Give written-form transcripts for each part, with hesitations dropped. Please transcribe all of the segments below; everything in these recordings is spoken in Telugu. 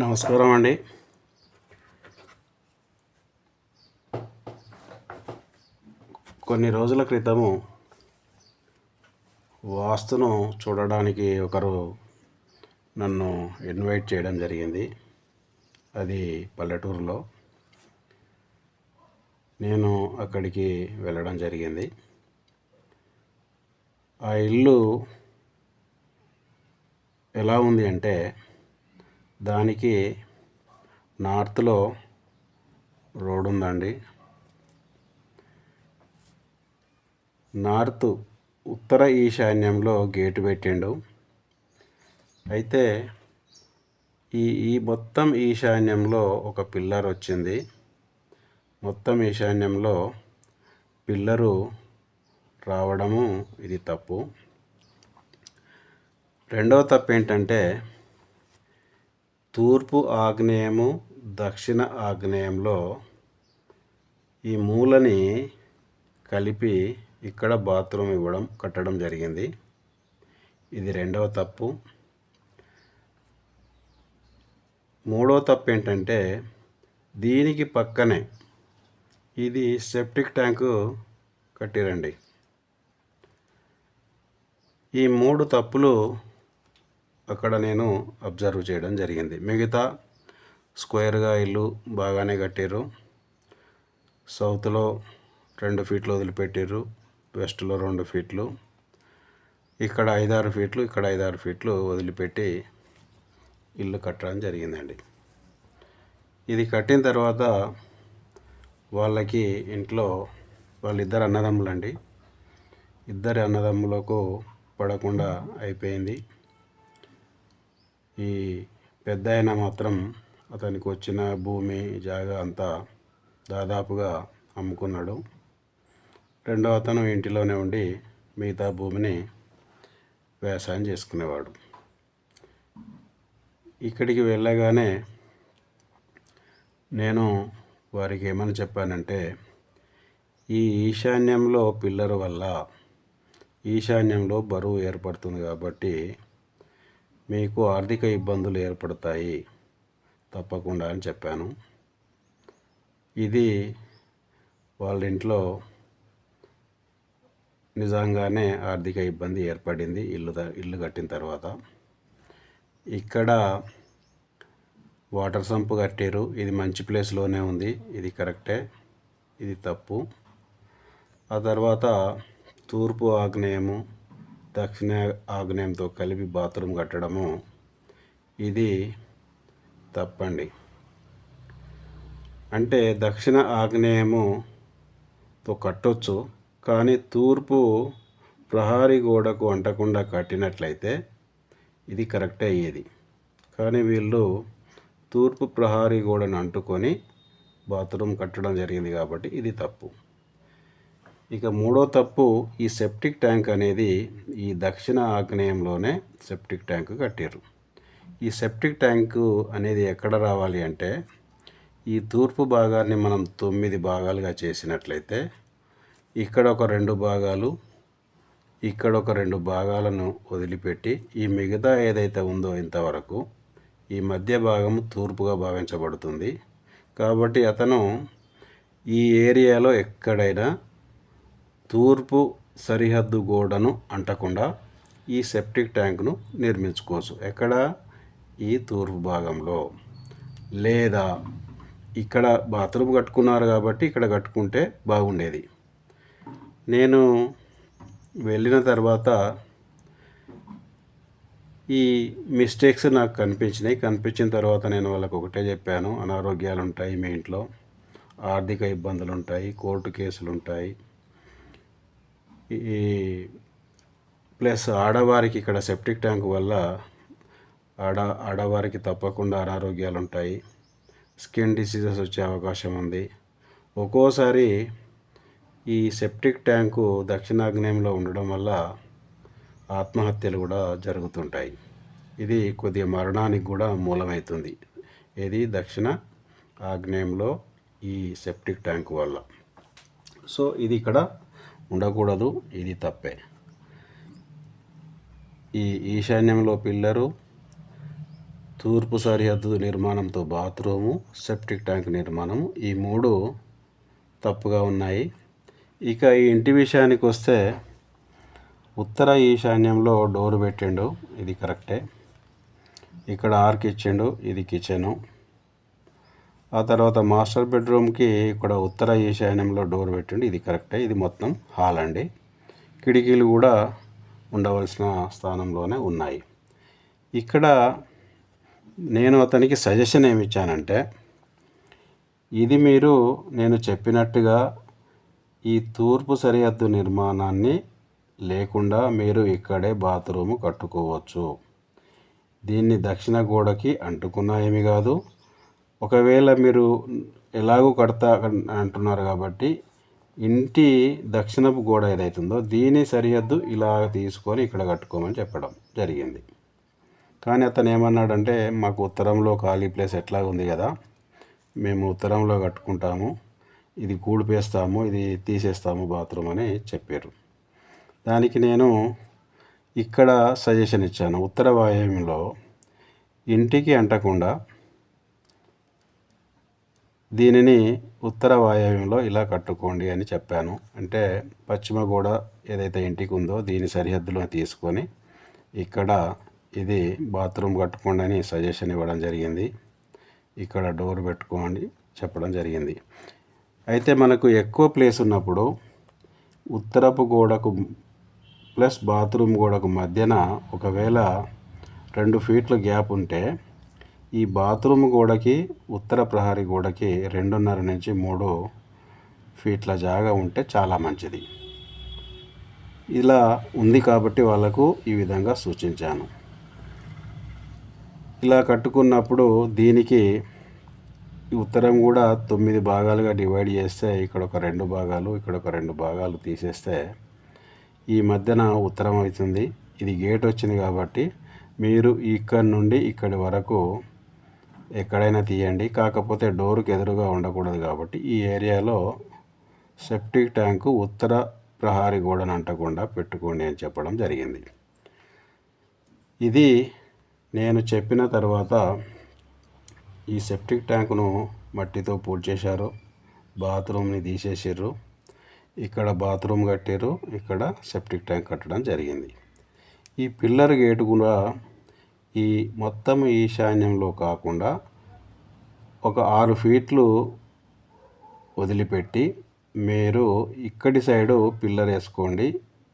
నమస్కారం అండి. కొన్ని రోజుల క్రితము వాస్తును చూడడానికి ఒకరు నన్ను ఇన్వైట్ చేయడం జరిగింది. అది పల్లెటూరులో. నేను అక్కడికి వెళ్ళడం జరిగింది. ఆ ఇల్లు ఎలా ఉంది అంటే, దానికి నార్త్లో రోడ్ ఉందండి. నార్త్ ఉత్తర ఈశాన్యంలో గేటు పెట్టిండు. అయితే ఈ మొత్తం ఈశాన్యంలో ఒక పిల్లర్ వచ్చింది. మొత్తం ఈశాన్యంలో పిల్లరు రావడము ఇది తప్పు. రెండవ తప్పు ఏంటంటే, తూర్పు ఆగ్నేయము దక్షిణ ఆగ్నేయంలో ఈ మూలని కలిపి ఇక్కడ బాత్రూమ్ కట్టడం జరిగింది. ఇది రెండవ తప్పు. మూడవ తప్పు ఏంటంటే, దీనికి పక్కనే ఇది సెప్టిక్ ట్యాంకు కట్టిరండి. ఈ మూడు తప్పులు అక్కడ నేను అబ్జర్వ్ చేయడం జరిగింది. మిగతా స్క్వేర్గా ఇల్లు బాగానే కట్టారు. సౌత్లో 2 ఫీట్లు వదిలిపెట్టారు, వెస్ట్లో 2 ఫీట్లు, ఇక్కడ 5-6 ఫీట్లు, ఇక్కడ 5-6 ఫీట్లు వదిలిపెట్టి ఇల్లు కట్టడం జరిగిందండి. ఇది కట్టిన తర్వాత వాళ్ళకి ఇంట్లో వాళ్ళిద్దరు అన్నదమ్ములండి. ఇద్దరి అన్నదమ్ములకు పడకుండా అయిపోయింది. ఈ పెద్ద ఆయన మాత్రం అతనికి వచ్చిన భూమి జాగా అంతా దాదాపుగా అమ్ముకున్నాడు. రెండవ అతను ఇంటిలోనే ఉండి మిగతా భూమిని వ్యవసాయం చేసుకునేవాడు. ఇక్కడికి వెళ్ళగానే నేను వారికి ఏమని చెప్పానంటే, ఈ ఈశాన్యంలో పిల్లర్ వల్ల ఈశాన్యంలో బరువు ఏర్పడుతుంది కాబట్టి మీకు ఆర్థిక ఇబ్బందులు ఏర్పడతాయి తప్పకుండా అని చెప్పాను. ఇది వాళ్ళ ఇంట్లో నిజంగానే ఆర్థిక ఇబ్బంది ఏర్పడింది ఇల్లు కట్టిన తర్వాత. ఇక్కడ వాటర్ సంప్ కట్టారు. ఇది మంచి ప్లేస్లోనే ఉంది. ఇది కరెక్టే. ఇది తప్పు. ఆ తర్వాత తూర్పు ఆగ్నేయము దక్షిణ ఆగ్నేయంతో కలిపి బాత్రూమ్ కట్టడము ఇది తప్పండి. అంటే దక్షిణ ఆగ్నేయముతో కట్టొచ్చు, కానీ తూర్పు ప్రహారీ గోడకు అంటకుండా కట్టినట్లయితే ఇది కరెక్టే అయ్యేది. కానీ వీళ్ళు తూర్పు ప్రహారీ గోడను అంటుకొని బాత్రూమ్ కట్టడం జరిగింది కాబట్టి ఇది తప్పు. ఇక మూడో తప్పు, ఈ సెప్టిక్ ట్యాంక్ అనేది ఈ దక్షిణ ఆగ్నేయంలోనే సెప్టిక్ ట్యాంక్ కట్టారు. ఈ సెప్టిక్ ట్యాంకు అనేది ఎక్కడ రావాలి అంటే, ఈ తూర్పు భాగాన్ని మనం 9 భాగాలుగా చేసినట్లయితే ఇక్కడ ఒక 2 భాగాలు, ఇక్కడ ఒక 2 భాగాలను వదిలిపెట్టి ఈ మిగతా ఏదైతే ఉందో ఇంతవరకు ఈ మధ్య భాగము తూర్పుగా భావించబడుతుంది. కాబట్టి అతను ఈ ఏరియాలో ఎక్కడైనా తూర్పు సరిహద్దు గోడను అంటకుండా ఈ సెప్టిక్ ట్యాంకును నిర్మించుకోవచ్చు. ఎక్కడ? ఈ తూర్పు భాగంలో. లేదా ఇక్కడ బాత్రూమ్ కట్టుకున్నారు కాబట్టి ఇక్కడ కట్టుకుంటే బాగుండేది. నేను వెళ్ళిన తర్వాత ఈ మిస్టేక్స్ నాకు కనిపించిన తర్వాత నేను వాళ్ళకు ఒకటే చెప్పాను, అనారోగ్యాలు ఉంటాయి మీ ఇంట్లో, ఆర్థిక ఇబ్బందులు ఉంటాయి, కోర్టు కేసులు ఉంటాయి, ఈ ప్లస్ ఆడవారికి ఇక్కడ సెప్టిక్ ట్యాంక్ వల్ల ఆడవారికి తప్పకుండా అనారోగ్యాలు ఉంటాయి, స్కిన్ డిసీజెస్ వచ్చే అవకాశం ఉంది. ఒక్కోసారి ఈ సెప్టిక్ ట్యాంకు దక్షిణాగ్నేయంలో ఉండడం వల్ల ఆత్మహత్యలు కూడా జరుగుతుంటాయి. ఇది కొద్దిగా మరణానికి కూడా మూలమవుతుంది. ఇది దక్షిణ ఆగ్నేయంలో ఈ సెప్టిక్ ట్యాంకు వల్ల. సో ఇది ఇక్కడ ఉండకూడదు. ఇది తప్పే. ఈ ఈశాన్యంలో పిల్లరు, తూర్పు సరిహద్దు నిర్మాణంతో బాత్రూము, సెప్టిక్ ట్యాంక్ నిర్మాణం ఈ 3 తప్పుగా ఉన్నాయి. ఇక ఈ ఇంటి విషయానికి వస్తే ఉత్తర ఈశాన్యంలో డోర్ పెట్టిండు, ఇది కరెక్టే. ఇక్కడ ఆర్క్ ఇచ్చిండు, ఇది కిచెను. ఆ తర్వాత మాస్టర్ బెడ్రూమ్కి ఇక్కడ ఉత్తర ఈశాన్యంలో డోర్ పెట్టిండు, ఇది కరెక్టే. ఇది మొత్తం హాల్ అండి. కిటికీలు కూడా ఉండవలసిన స్థానంలోనే ఉన్నాయి. ఇక్కడ నేను అతనికి సజెషన్ ఏమి ఇచ్చానంటే, ఇది మీరు నేను చెప్పినట్టుగా ఈ తూర్పు సరిహద్దు నిర్మాణాన్ని లేకుండా మీరు ఇక్కడే బాత్రూము కట్టుకోవచ్చు. దీన్ని దక్షిణ గోడకి అంటుకున్నా ఏమి కాదు. ఒకవేళ మీరు ఎలాగూ కడతా అంటున్నారు కాబట్టి ఇంటి దక్షిణపు గోడ ఏదైతుందో దీని సరిహద్దు ఇలా తీసుకొని ఇక్కడ కట్టుకోమని చెప్పడం జరిగింది. కానీ అతను ఏమన్నాడంటే, మాకు ఉత్తరంలో ఖాళీ ప్లేస్ ఎట్లా ఉంది కదా, మేము ఉత్తరంలో కట్టుకుంటాము, ఇది కూడిపేస్తాము, ఇది తీసేస్తాము బాత్రూమ్ అని చెప్పారు. దానికి నేను ఇక్కడ సజెషన్ ఇచ్చాను, ఉత్తర వాయువ్యంలో ఇంటికి అంటకుండా దీనిని ఉత్తర వాయువ్యంలో ఇలా కట్టుకోండి అని చెప్పాను. అంటే పశ్చిమ గోడ ఏదైతే ఇంటికి ఉందో దీని సరిహద్దులో తీసుకొని ఇక్కడ ఇది బాత్రూమ్ కట్టుకోండి అని సజెషన్ ఇవ్వడం జరిగింది. ఇక్కడ డోర్ పెట్టుకోండి చెప్పడం జరిగింది. అయితే మనకు ఎక్కువ ప్లేస్ ఉన్నప్పుడు ఉత్తరపు గోడకు ప్లస్ బాత్రూమ్ గోడకు మధ్యన ఒకవేళ 2 ఫీట్ల గ్యాప్ ఉంటే ఈ బాత్రూమ్ గోడకి ఉత్తర ప్రహరీ గోడకి 2.5 నుంచి 3 ఫీట్ల జాగా ఉంటే చాలా మంచిది. ఇలా ఉంది కాబట్టి వాళ్ళకు ఈ విధంగా సూచించాను. ఇలా కట్టుకున్నప్పుడు దీనికి ఉత్తరం కూడా 9 భాగాలుగా డివైడ్ చేస్తే ఇక్కడ ఒక 2 భాగాలు, ఇక్కడ ఒక 2 భాగాలు తీసేస్తే ఈ మధ్యన ఉత్తరం అవుతుంది. ఇది గేట్ వచ్చింది కాబట్టి మీరు ఇక్కడ నుండి ఇక్కడి వరకు ఎక్కడైనా తీయండి. కాకపోతే డోర్కి ఎదురుగా ఉండకూడదు కాబట్టి ఈ ఏరియాలో సెప్టిక్ ట్యాంకు ఉత్తర ప్రహరీ గోడను అంటకుండా పెట్టుకోండి అని చెప్పడం జరిగింది. ఇది నేను చెప్పిన తర్వాత ఈ సెప్టిక్ ట్యాంకును మట్టితో పూర్తి చేశారు, బాత్రూమ్ని తీసేసారు, ఇక్కడ బాత్రూమ్ కట్టారు, ఇక్కడ సెప్టిక్ ట్యాంక్ కట్టడం జరిగింది. ఈ పిల్లర్ గేటు కూడా ఈ మొత్తం ఈశాన్యంలో కాకుండా ఒక 6 ఫీట్లు వదిలిపెట్టి మీరు ఇక్కడి సైడు పిల్లర్ వేసుకోండి,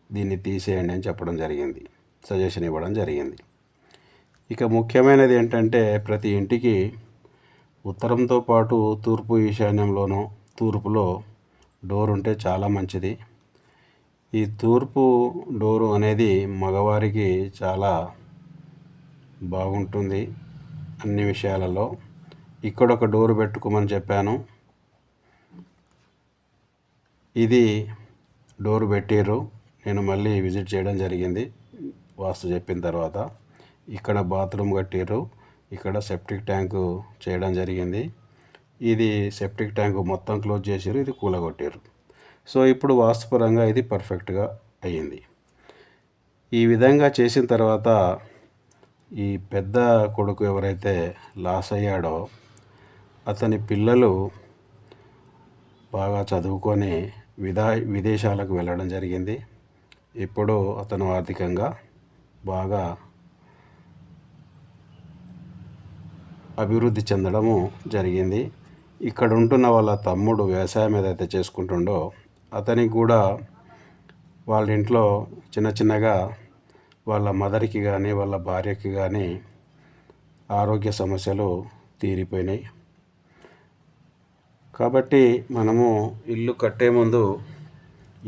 దీన్ని తీసేయండి అని చెప్పడం జరిగింది, సజెషన్ ఇవ్వడం జరిగింది. ఇక ముఖ్యమైనది ఏంటంటే, ప్రతి ఇంటికి ఉత్తరంతో పాటు తూర్పు ఈశాన్యంలోనూ తూర్పులో డోర్ ఉంటే చాలా మంచిది. ఈ తూర్పు డోరు అనేది మగవారికి చాలా బాగుంటుంది అన్ని విషయాలలో. ఇక్కడ ఒక డోరు పెట్టుకోమని చెప్పాను, ఇది డోరు పెట్టారు. నేను మళ్ళీ విజిట్ చేయడం జరిగింది వాస్తు చెప్పిన తర్వాత. ఇక్కడ బాత్రూమ్ కట్టారు, ఇక్కడ సెప్టిక్ ట్యాంకు చేయడం జరిగింది. ఇది సెప్టిక్ ట్యాంకు మొత్తం క్లోజ్ చేసారు, ఇది కూలగొట్టారు. సో ఇప్పుడు వాస్తుపరంగా ఇది పర్ఫెక్ట్గా అయ్యింది. ఈ విధంగా చేసిన తర్వాత ఈ పెద్ద కొడుకు ఎవరైతే లాస్ అయ్యాడో అతని పిల్లలు బాగా చదువుకొని విదేశాలకు వెళ్ళడం జరిగింది. ఇప్పుడు అతను ఆర్థికంగా బాగా అభివృద్ధి చెందడము జరిగింది. ఇక్కడ ఉంటున్న వాళ్ళ తమ్ముడు వ్యవసాయం ఏదైతే చేసుకుంటుండో అతనికి కూడా వాళ్ళ ఇంట్లో చిన్నగా వాళ్ళ మదర్కి కానీ వాళ్ళ భార్యకి కానీ ఆరోగ్య సమస్యలు తీరిపోయినాయి. కాబట్టి మనము ఇల్లు కట్టే ముందు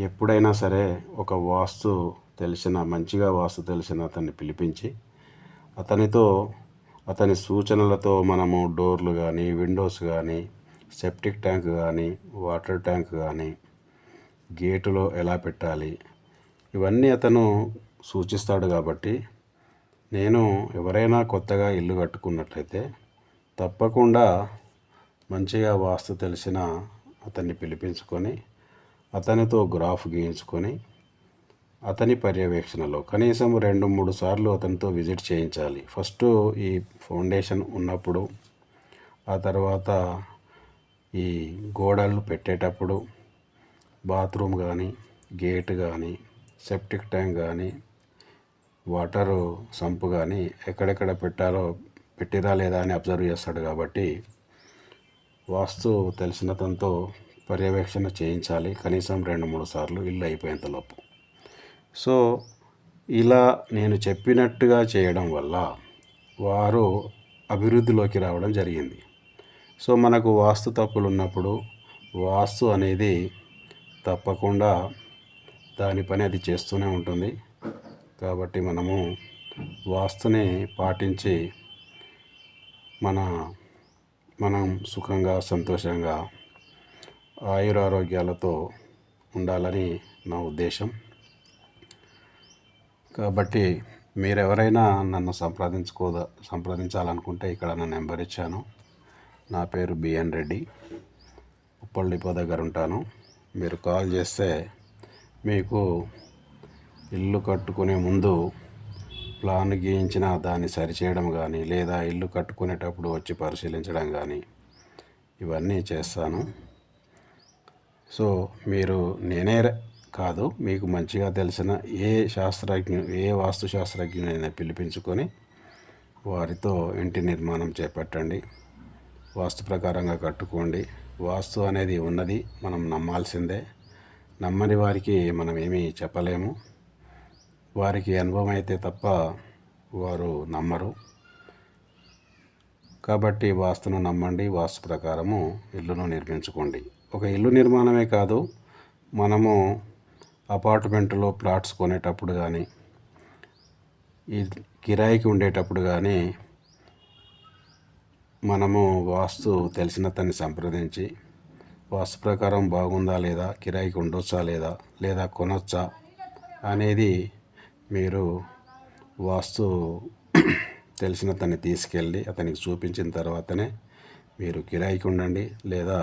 ఎప్పుడైనా సరే ఒక మంచిగా వాస్తు తెలిసిన అతన్ని పిలిపించి అతని సూచనలతో మనము డోర్లు కానీ, విండోస్ కానీ, సెప్టిక్ ట్యాంక్ కానీ, వాటర్ ట్యాంక్ కానీ, గేటులో ఎలా పెట్టాలి ఇవన్నీ అతను సూచిస్తాడు. కాబట్టి నేను ఎవరైనా కొత్తగా ఇల్లు కట్టుకున్నట్లయితే తప్పకుండా మంచిగా వాస్తు తెలిసిన అతన్ని పిలిపించుకొని అతనితో గ్రాఫ్ గీయించుకొని అతని పర్యవేక్షణలో కనీసం 2-3 సార్లు అతనితో విజిట్ చేయించాలి. ఫస్ట్ ఈ ఫౌండేషన్ ఉన్నప్పుడు, ఆ తర్వాత ఈ గోడలు పెట్టేటప్పుడు, బాత్రూమ్ కానీ, గేట్ కానీ, సెప్టిక్ ట్యాంక్ కానీ, వాటరు సంపు కానీ ఎక్కడెక్కడ పెట్టిరా లేదా అని అబ్జర్వ్ చేస్తాడు. కాబట్టి వాస్తు తెలిసిన తనతో పర్యవేక్షణ చేయించాలి కనీసం 2-3 సార్లు ఇల్లు అయిపోయేంతలోపు. సో ఇలా నేను చెప్పినట్టుగా చేయడం వల్ల వారు అభివృద్ధిలోకి రావడం జరిగింది. సో మనకు వాస్తు తప్పులు ఉన్నప్పుడు వాస్తు అనేది తప్పకుండా దాని పని అది చేస్తూనే ఉంటుంది. కాబట్టి మనము వాస్తుని పాటించి మనం సుఖంగా, సంతోషంగా, ఆయురారోగ్యాలతో ఉండాలని నా ఉద్దేశం. కాబట్టి మీరెవరైనా నన్ను సంప్రదించాలనుకుంటే ఇక్కడ నా నెంబర్ ఇచ్చాను. నా పేరు బిఎన్ రెడ్డి, ఉప్పల్ డిపో దగ్గర ఉంటాను. మీరు కాల్ చేస్తే మీకు ఇల్లు కట్టుకునే ముందు ప్లాన్ గీయించిన దాన్ని సరిచేయడం కానీ, లేదా ఇల్లు కట్టుకునేటప్పుడు వచ్చి పరిశీలించడం కానీ ఇవన్నీ చేస్తాను. సో మీరు నేనే కాదు, మీకు మంచిగా తెలిసిన ఏ వాస్తు శాస్త్రజ్ఞునైనా పిలిపించుకొని వారితో ఇంటి నిర్మాణం చేపట్టండి. వాస్తు ప్రకారంగా కట్టుకోండి. వాస్తు అనేది ఉన్నది, మనం నమ్మాల్సిందే. నమ్మని వారికి మనం ఏమీ చెప్పలేము. వారికి అనుభవం అయితే తప్ప వారు నమ్మరు. కాబట్టి వాస్తును నమ్మండి, వాస్తు ప్రకారము ఇల్లును నిర్మించుకోండి. ఒక ఇల్లు నిర్మాణమే కాదు, మనము అపార్ట్మెంట్లో ప్లాట్స్ కొనేటప్పుడు కానీ, ఈ కిరాయికి ఉండేటప్పుడు కానీ మనము వాస్తు తెలిసిన తన్ని సంప్రదించి వాస్తు ప్రకారం బాగుందా లేదా, కిరాయికి ఉండొచ్చా లేదా కొనొచ్చా అనేది మీరు వాస్తు తెలిసిన తన్ని తీసుకెళ్ళి అతనికి చూపించిన తర్వాతనే మీరు కిరాయికి ఉండండి లేదా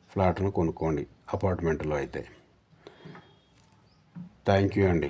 ఫ్లాట్ను కొనుక్కోండి అపార్ట్మెంట్లో అయితే. థ్యాంక్ యూ అండి.